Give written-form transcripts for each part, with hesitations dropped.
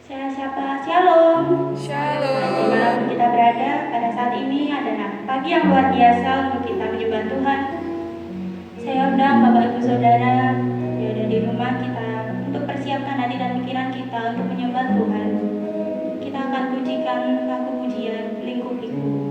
Saya sapa Shalom. Shalom. Dimanapun kita berada, pada saat ini adalah pagi yang luar biasa untuk kita menyembah Tuhan. Saya undang Bapak Ibu Saudara yang ada di rumah kita untuk persiapkan hati dan pikiran kita untuk menyembah Tuhan. Kita akan pujikan lagu pujian Lingkupiku.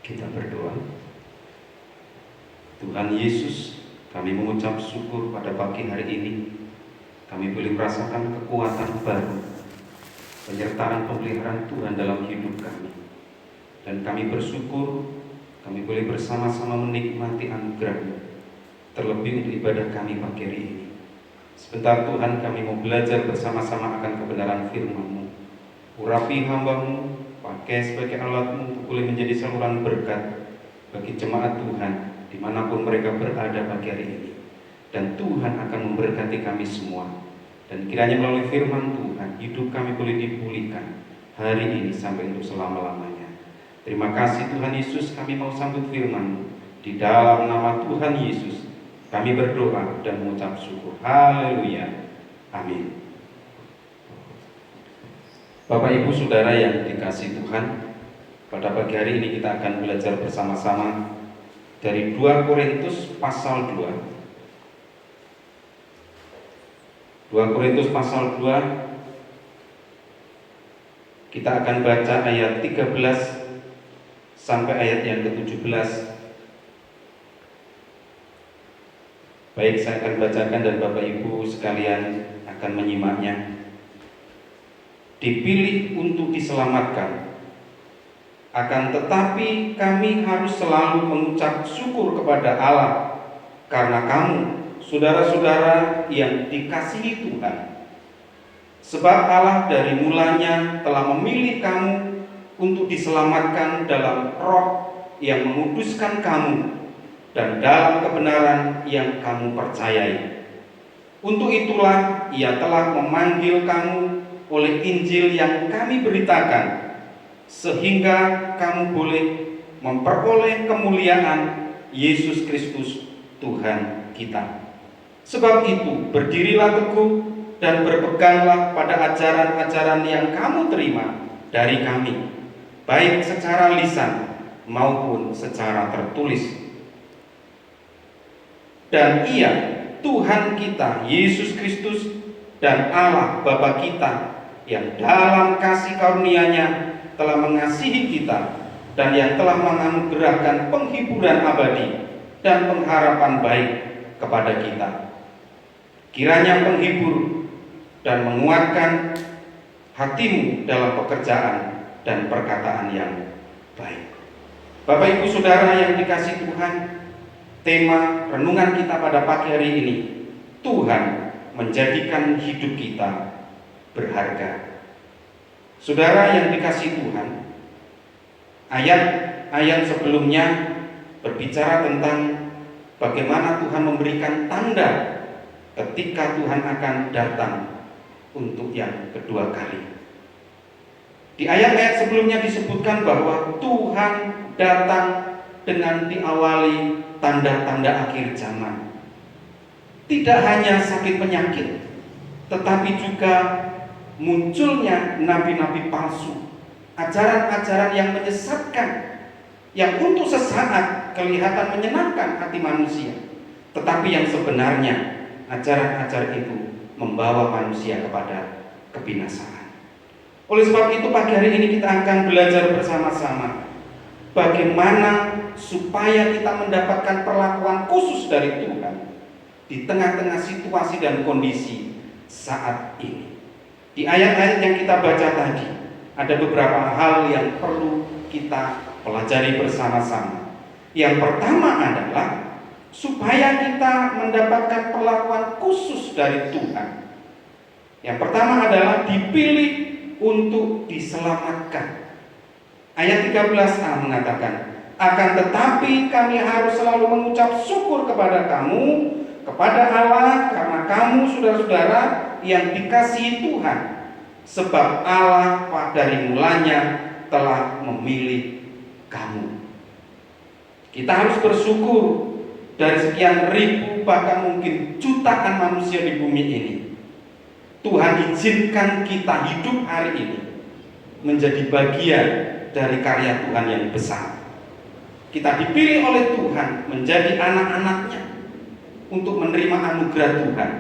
Kita berdoa. Tuhan Yesus, kami mengucap syukur pada pagi hari ini. Kami boleh merasakan kekuatan baru, penyertaan pemeliharaan Tuhan dalam hidup kami. Dan kami bersyukur, kami boleh bersama-sama menikmati anugerah-Mu, terlebih untuk ibadah kami pagi hari ini. Sebentar Tuhan, kami mau belajar bersama-sama akan kebenaran firman-Mu. Urapi hamba-Mu, pakai sebagai alat-Mu untuk boleh menjadi saluran berkat bagi jemaat Tuhan dimanapun mereka berada pagi hari ini. Dan Tuhan akan memberkati kami semua. Dan kiranya melalui firman Tuhan, hidup kami boleh dipulihkan hari ini sampai untuk selama-lamanya. Terima kasih Tuhan Yesus, kami mau sambut firman-Mu. Di dalam nama Tuhan Yesus kami berdoa dan mengucap syukur. Haleluya. Amin. Bapak Ibu Saudara yang dikasihi Tuhan, pada pagi hari ini kita akan belajar bersama-sama dari 2 Korintus pasal 2. 2 Korintus pasal 2, kita akan baca ayat 13 sampai ayat yang ke-17. Baik, saya akan bacakan dan Bapak Ibu sekalian akan menyimaknya. Dipilih untuk diselamatkan, akan tetapi kami harus selalu mengucap syukur kepada Allah karena kamu, saudara-saudara yang dikasihi Tuhan. Sebab Allah dari mulanya telah memilih kamu untuk diselamatkan dalam roh yang menguduskan kamu dan dalam kebenaran yang kamu percayai. Untuk itulah Ia telah memanggil kamu oleh Injil yang kami beritakan, sehingga kamu boleh memperoleh kemuliaan Yesus Kristus Tuhan kita. Sebab itu, berdirilah teguh dan berpeganglah pada ajaran-ajaran yang kamu terima dari kami, baik secara lisan maupun secara tertulis. Dan Ia, Tuhan kita, Yesus Kristus, dan Allah Bapa kita, yang dalam kasih karunia-Nya telah mengasihi kita dan yang telah menganugerahkan penghiburan abadi dan pengharapan baik kepada kita. Kiranya penghibur dan menguatkan hatimu dalam pekerjaan dan perkataan yang baik. Bapak Ibu Saudara yang dikasihi Tuhan, tema renungan kita pada pagi hari ini, Tuhan menjadikan hidup kita berharga. Saudara yang dikasihi Tuhan, ayat sebelumnya berbicara tentang bagaimana Tuhan memberikan tanda ketika Tuhan akan datang untuk yang kedua kali. Di ayat-ayat sebelumnya disebutkan bahwa Tuhan datang dengan diawali tanda-tanda akhir zaman. Tidak hanya sakit penyakit, tetapi juga munculnya nabi-nabi palsu, ajaran-ajaran yang menyesatkan, yang untuk sesaat kelihatan menyenangkan hati manusia, tetapi yang sebenarnya ajaran-ajaran itu membawa manusia kepada kebinasaan. Oleh sebab itu pagi hari ini kita akan belajar bersama-sama bagaimana supaya kita mendapatkan perlakuan khusus dari Tuhan di tengah-tengah situasi dan kondisi saat ini. Di ayat-ayat yang kita baca tadi, ada beberapa hal yang perlu kita pelajari bersama-sama. Yang pertama adalah supaya kita mendapatkan perlakuan khusus dari Tuhan. Yang pertama adalah dipilih untuk diselamatkan. Ayat 13a mengatakan, akan tetapi kami harus selalu mengucap syukur kepada kamu, kepada Allah, karena kamu saudara-saudara yang dikasihi Tuhan, sebab Allah dari mulanya telah memilih kamu. Kita harus bersyukur dari sekian ribu bahkan mungkin jutaan manusia di bumi ini. Tuhan izinkan kita hidup hari ini menjadi bagian dari karya Tuhan yang besar. Kita dipilih oleh Tuhan menjadi anak-anaknya untuk menerima anugerah Tuhan.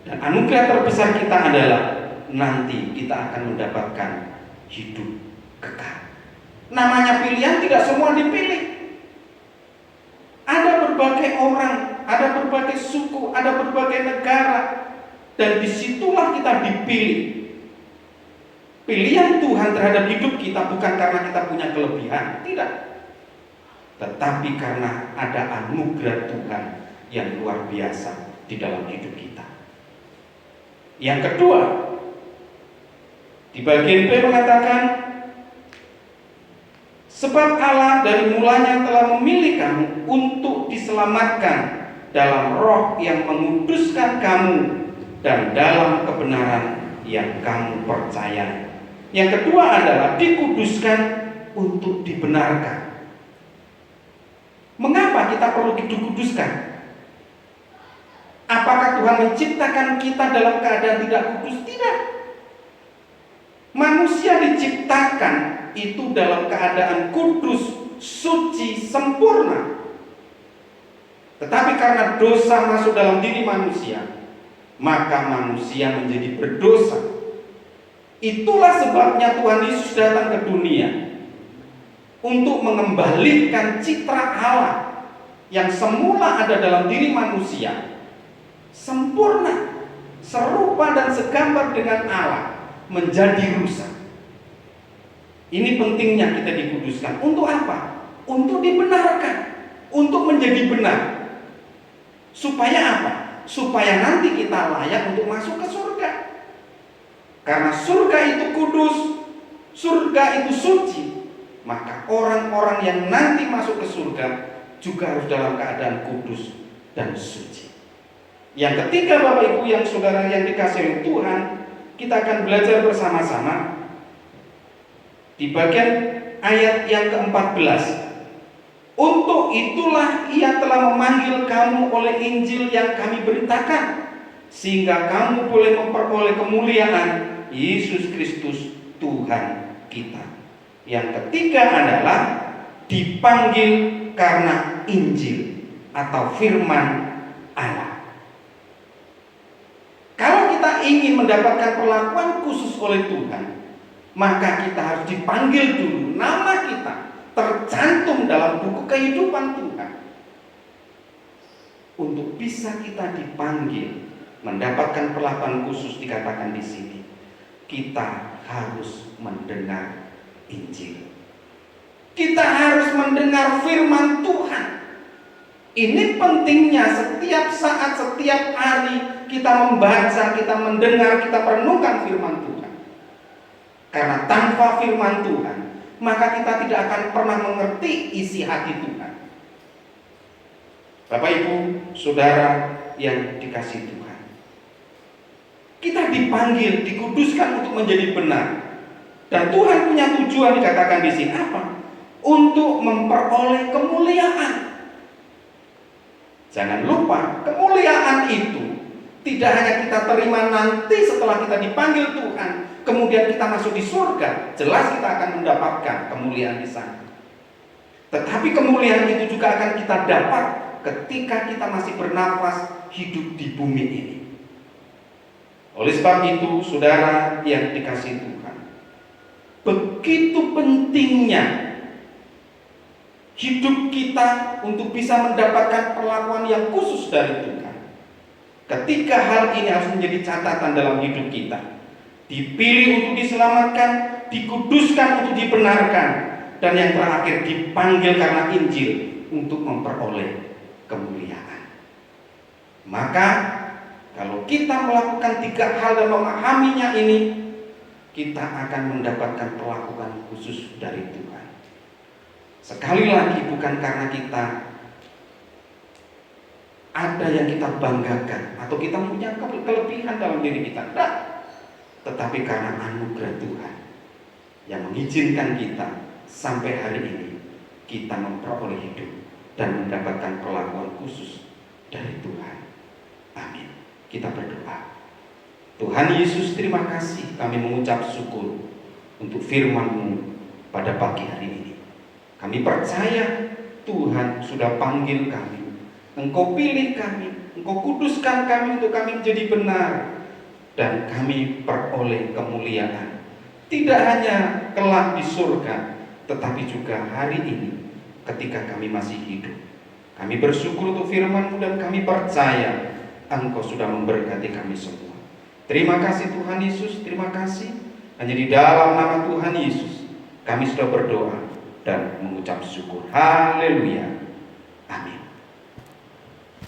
Dan anugerah terbesar kita adalah nanti kita akan mendapatkan hidup kekal. Namanya pilihan, tidak semua dipilih. Ada berbagai orang, ada berbagai suku, ada berbagai negara, dan disitulah kita dipilih. Pilihan Tuhan terhadap hidup kita bukan karena kita punya kelebihan, tidak, tetapi karena ada anugerah Tuhan yang luar biasa di dalam hidup kita. Yang kedua, di bagian B mengatakan, sebab Allah dari mulanya telah memilih kamu untuk diselamatkan dalam roh yang menguduskan kamu dan dalam kebenaran yang kamu percaya. Yang kedua adalah dikuduskan untuk dibenarkan. Mengapa kita perlu dikuduskan? Apakah Tuhan menciptakan kita dalam keadaan tidak kudus? Tidak. Manusia diciptakan itu dalam keadaan kudus, suci, sempurna. Tetapi karena dosa masuk dalam diri manusia, maka manusia menjadi berdosa. Itulah sebabnya Tuhan Yesus datang ke dunia untuk mengembalikan citra Allah yang semula ada dalam diri manusia, sempurna, serupa dan segambar dengan Allah, menjadi rusak. Ini pentingnya kita dikuduskan. Untuk apa? Untuk dibenarkan, untuk menjadi benar. Supaya apa? Supaya nanti kita layak untuk masuk ke surga. Karena surga itu kudus, surga itu suci, maka orang-orang yang nanti masuk ke surga juga harus dalam keadaan kudus dan suci. Yang ketiga, Bapak Ibu yang saudara yang dikasihi Tuhan, kita akan belajar bersama-sama di bagian ayat yang ke-14. Untuk itulah Ia telah memanggil kamu oleh Injil yang kami beritakan, sehingga kamu boleh memperoleh kemuliaan Yesus Kristus Tuhan kita. Yang ketiga adalah dipanggil karena Injil atau firman Allah. Kalau kita ingin mendapatkan perlakuan khusus oleh Tuhan, maka kita harus dipanggil dulu, nama kita tercantum dalam buku kehidupan Tuhan. Untuk bisa kita dipanggil mendapatkan perlakuan khusus, dikatakan di sini, kita harus mendengar Injil. Kita harus mendengar firman Tuhan. Ini pentingnya setiap saat, setiap hari kita membaca, kita mendengar, kita merenungkan firman Tuhan. Karena tanpa firman Tuhan, maka kita tidak akan pernah mengerti isi hati Tuhan. Bapak Ibu, Saudara yang dikasihi Tuhan, kita dipanggil, dikuduskan untuk menjadi benar. Dan Tuhan punya tujuan, dikatakan di sini apa? Untuk memperoleh kemuliaan. Jangan lupa, kemuliaan itu tidak hanya kita terima nanti setelah kita dipanggil Tuhan, kemudian kita masuk di surga, jelas kita akan mendapatkan kemuliaan di sana. Tetapi kemuliaan itu juga akan kita dapat ketika kita masih bernafas hidup di bumi ini. Oleh sebab itu, saudara yang dikasihi Tuhan, begitu pentingnya hidup kita untuk bisa mendapatkan perlakuan yang khusus dari Tuhan. Ketika hal ini harus menjadi catatan dalam hidup kita, dipilih untuk diselamatkan, dikuduskan untuk dibenarkan, dan yang terakhir dipanggil karena Injil untuk memperoleh kemuliaan. Maka kalau kita melakukan 3 hal dan memahaminya ini, kita akan mendapatkan perlakuan khusus dari Tuhan. Sekali lagi, bukan karena kita ada yang kita banggakan atau kita punya kelebihan dalam diri kita, tidak. Tetapi karena anugerah Tuhan yang mengizinkan kita sampai hari ini kita memperoleh hidup dan mendapatkan perlakuan khusus dari Tuhan. Amin. Kita berdoa. Tuhan Yesus, terima kasih, kami mengucap syukur untuk firman-Mu pada pagi hari ini. Kami percaya Tuhan sudah panggil kami, Engkau pilih kami, Engkau kuduskan kami untuk kami menjadi benar, dan kami peroleh kemuliaan. Tidak hanya kelak di surga, tetapi juga hari ini ketika kami masih hidup. Kami bersyukur untuk firman-Mu dan kami percaya Engkau sudah memberkati kami semua. Terima kasih Tuhan Yesus, terima kasih. Hanya di dalam nama Tuhan Yesus kami sudah berdoa dan mengucap syukur. Haleluya. Amin.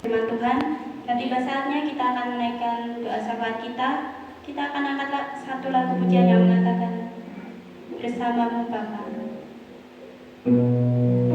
Firman Tuhan, dan tiba saatnya kita akan menaikkan doa syafaat kita. Kita akan angkat satu lagu pujian yang mengatakan, Bersamamu Bapa. Bersamamu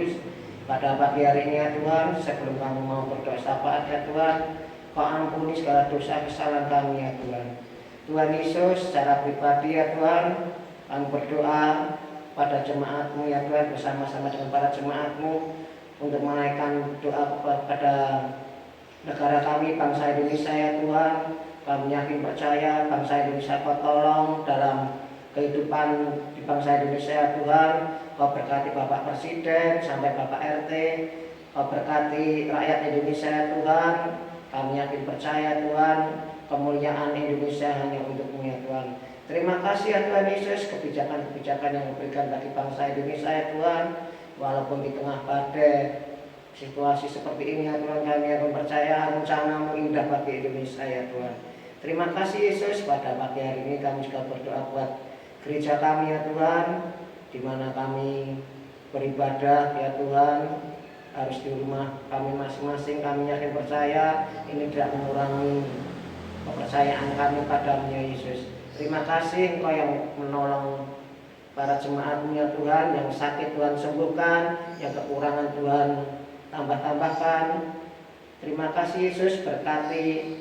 Kudus. Pada pagi hari ini ya Tuhan, sebelum kami mau berdoa syafaat ya Tuhan, Kau ampuni segala dosa kesalahan kami ya Tuhan. Tuhan Yesus, secara pribadi ya Tuhan, kami berdoa pada jemaat-Mu ya Tuhan, bersama-sama dengan para jemaat-Mu untuk menaikkan doa kepada negara kami, bangsa Indonesia ya Tuhan. Kami yakin percaya bangsa Indonesia Kau tolong dalam kehidupan di bangsa Indonesia ya Tuhan. Kau berkati Bapak Presiden sampai Bapak RT, Kau berkati rakyat Indonesia ya Tuhan. Kami yakin percaya Tuhan, kemuliaan Indonesia hanya untuk-Mu ya Tuhan. Terima kasih ya Tuhan Yesus, kebijakan-kebijakan yang diberikan bagi bangsa Indonesia ya Tuhan. Walaupun di tengah badai situasi seperti ini ya Tuhan, kami yakin percaya rencana-Mu indah bagi Indonesia ya Tuhan. Terima kasih Yesus, pada pagi hari ini kami juga berdoa buat gereja kami ya Tuhan, di mana kami beribadah ya Tuhan, harus di rumah kami masing-masing. Kami yakin percaya ini tidak mengurangi kepercayaan kami padamu ya Yesus. Terima kasih Engkau yang menolong para jemaat-Mu ya Tuhan, yang sakit Tuhan sembuhkan, yang kekurangan Tuhan tambah-tambahkan. Terima kasih Yesus, berkati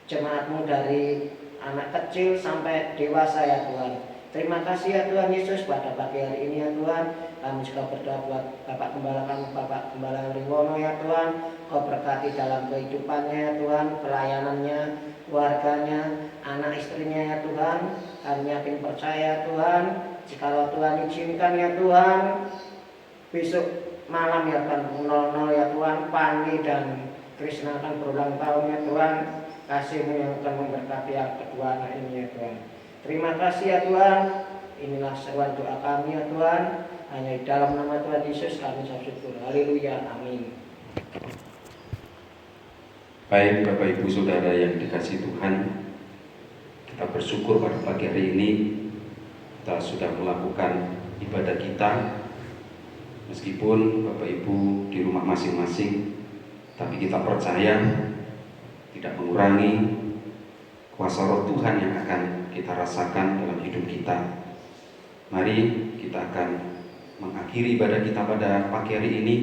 jemaat-Mu dari anak kecil sampai dewasa ya Tuhan. Terima kasih ya Tuhan Yesus, pada pagi hari ini ya Tuhan, kami juga berdoa buat Bapak Gembala kami, Bapak Gembala Ringono ya Tuhan. Kau berkati dalam kehidupannya ya Tuhan, pelayanannya, keluarganya, anak istrinya ya Tuhan. Kami yakin percaya Tuhan, jikalau Tuhan izinkan ya Tuhan, besok malam ya Tuhan 00 ya Tuhan, Pani dan Krishna akan berulang tahun ya Tuhan. Kasih-Mu yang akan memberkati kedua anak ini ya Tuhan. Terima kasih ya Tuhan. Inilah seruan doa kami ya Tuhan. Hanya di dalam nama Tuhan Yesus kami bersyukur. Haleluya, amin. Baik Bapak Ibu Saudara yang dikasihi Tuhan, kita bersyukur pada pagi hari ini kita sudah melakukan ibadah kita. Meskipun Bapak Ibu di rumah masing-masing, tapi kita percaya tidak mengurangi kuasa Roh Tuhan yang akan kita rasakan dalam hidup kita. Mari kita akan mengakhiri ibadah kita pada pagi hari ini.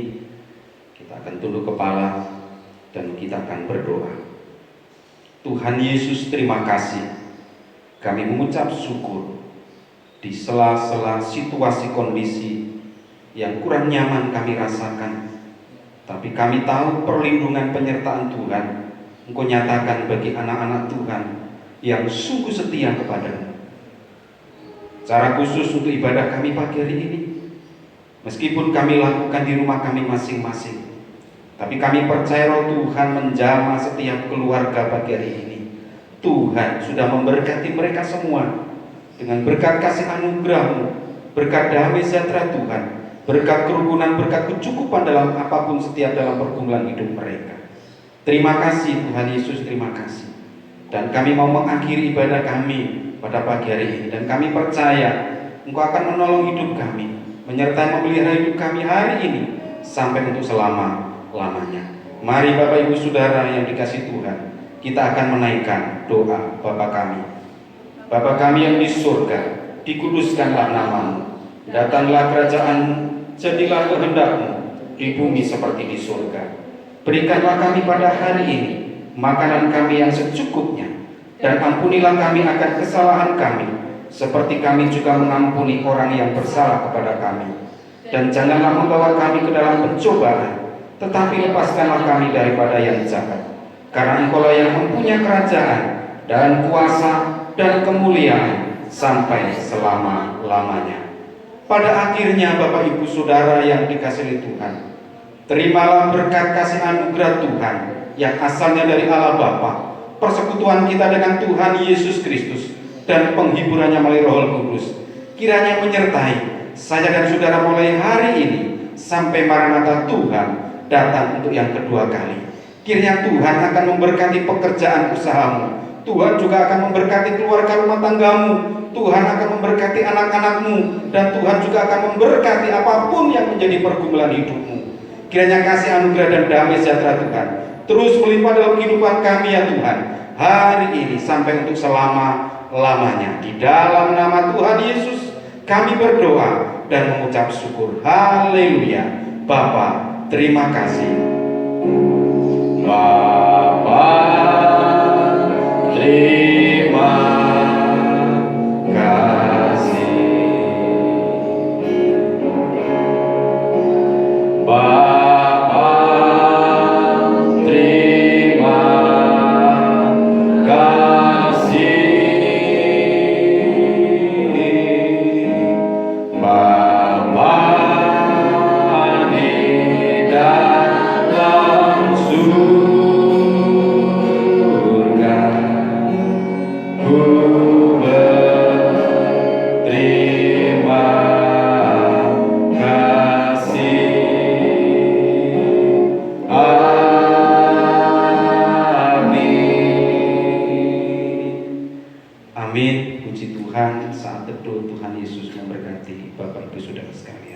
Kita akan tunduk kepala dan kita akan berdoa. Tuhan Yesus, terima kasih. Kami mengucap syukur di sela-sela situasi kondisi yang kurang nyaman kami rasakan, tapi kami tahu perlindungan penyertaan Tuhan Engkau nyatakan bagi anak-anak Tuhan yang sungguh setia kepadamu. Cara khusus untuk ibadah kami pagi hari ini, meskipun kami lakukan di rumah kami masing-masing, tapi kami percaya Roh Tuhan menjamah setiap keluarga pagi hari ini. Tuhan sudah memberkati mereka semua dengan berkat kasih anugerah-Mu, berkat damai sejahtera Tuhan, berkat kerukunan, berkat kecukupan dalam apapun setiap dalam pergumulan hidup mereka. Terima kasih Tuhan Yesus, terima kasih. Dan kami mau mengakhiri ibadah kami pada pagi hari ini, dan kami percaya Engkau akan menolong hidup kami, menyertai memelihara hidup kami hari ini sampai untuk selama-lamanya. Mari Bapak Ibu Saudara yang dikasihi Tuhan, kita akan menaikkan doa Bapa kami. Bapa kami yang di surga, dikuduskanlah nama-Mu, datanglah kerajaan-Mu, jadilah kehendak-Mu di bumi seperti di surga. Berikanlah kami pada hari ini makanan kami yang secukupnya, dan ampunilah kami akan kesalahan kami, seperti kami juga mengampuni orang yang bersalah kepada kami. Dan janganlah membawa kami ke dalam pencobaan, tetapi lepaskanlah kami daripada yang jahat. Karena Engkau-lah yang mempunyai kerajaan dan kuasa dan kemuliaan sampai selama-lamanya. Pada akhirnya Bapak Ibu Saudara yang dikasihi Tuhan, terimalah berkat kasih anugerah Tuhan yang asalnya dari Allah Bapa, persekutuan kita dengan Tuhan Yesus Kristus, dan penghiburannya melalui Roh Kudus, kiranya menyertai saya dan saudara mulai hari ini sampai Maranatha Tuhan datang untuk yang kedua kali. Kiranya Tuhan akan memberkati pekerjaan usahamu, Tuhan juga akan memberkati keluarga rumah tanggamu, Tuhan akan memberkati anak-anakmu, dan Tuhan juga akan memberkati apapun yang menjadi pergumulan hidupmu. Kiranya kasih anugerah dan damai sejahtera Tuhan terus melimpah dalam kehidupan kami ya Tuhan, hari ini sampai untuk selama-lamanya. Di dalam nama Tuhan Yesus kami berdoa dan mengucap syukur. Haleluya. Bapa, terima kasih. Bapa, terima kasih. Bapa, terima kasih. Bapa di dalam surga, ku berterima kasih. Amin. Amin. Puji Tuhan. Saat teduh Tuhan Yesus memberkati Bapak Ibu Saudara sekalian.